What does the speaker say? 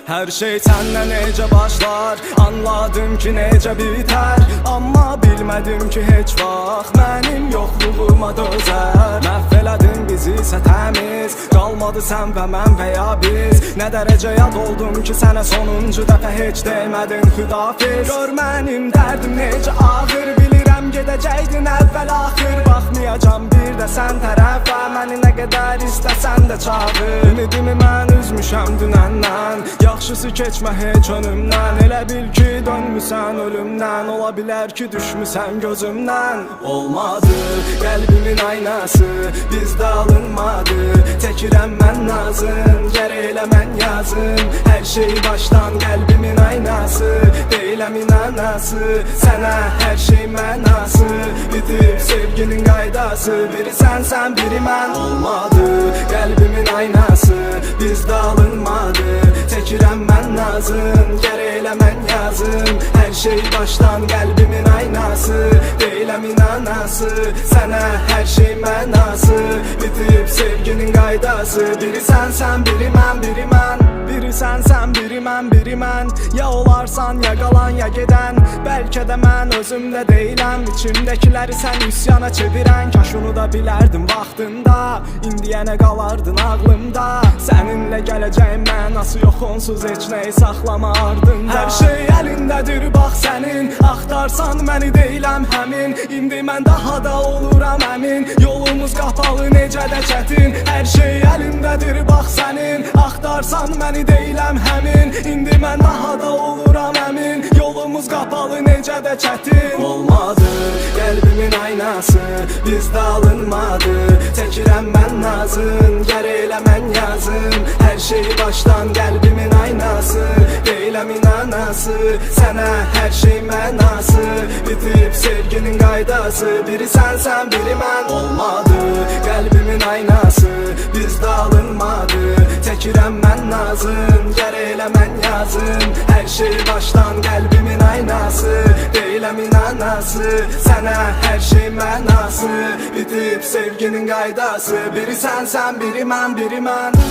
Her şey sənlə necə başlar, anladım ki necə biter. Amma bilmədim ki heç vaxt mənim yoxluğuma dözər. Məhv elədin bizi isə təmiz, qalmadı sən və mən və ya biz. Nə dərəcə yad oldum ki sənə sonuncu dəfə heç demədin xudafiz. Gör mənim dərdim necə ağır, bilirəm gedəcəkdin əvvəl axır. Baxmayacam bir də sən tərəfə, məni nə qədər istəsən də çağır. Ümidimi mən üzmüşəm dünəndən, yaxşısı keçmə heç önümdən. Elə bil ki dönmüsən ölümdən, ola bilər ki düşmüsən gözümdən. Olmadı qəlbimin aynası, bizdə alınmadı. Çəkirəm mən nazım, gərək elə mən yazım. Hər şey başdan qəlbimin aynası, deyiləm inanası. Sənə hər şey mənası, bitib sevginin qaydası. Biri sənsən biri mən. Olmadı qəlbimin aynası, bizdə alınmadı. Çəkirəm mən nazım, gərək elə mən yazım. Hər şey başdan qəlbimin aynası, deyiləm inanası. Sənə hər şey mənası, bitib sevginin qaydası. Biri sənsən biri mən, biri mən. Biri sənsən biri mən, biri mən. Ya olarsan ya qalan ya gedən. Bəlkə də mən özümdə deyiləm, içimdəkiləri sən üsyana çevirən. Kaş onu da bilərdim vaxtında, indiyənə qalardın ağlımda. Səninlə gələcəyim mənası yox, onsuz heç nəyi saxlama ardında. Hər şey əlindədir bax sənin, axtarsan məni deyiləm həmin. İndi mən daha da oluram əmin, yolumuz qapalı necə də çətin. Hər şey əlindədir bax sənin, axtarsan məni deyiləm həmin. İndi mən daha da oluram əmin, yolumuz qapalı necə də çətin. Olmadı qəlbimin aynası, bizdə alınmadı. Çəkirəm mən nazım, gərək elə mən yazım. Hər şey başdan qəlbimin aynası, deyiləm inanası. Sənə hər şey mənası, bitib sevginin qaydası. Biri sənsən biri mən. Olmadı qəlbimin aynası, bizdə alınmadı. Çəkirəm mən nazım, gərək elə mən yazım. Hər şey başdan qəlbimin aynası, deyiləm inanası. Sənə hər şey mənası, bitib sevginin qaydası. Biri sənsən biri mən, biri mən.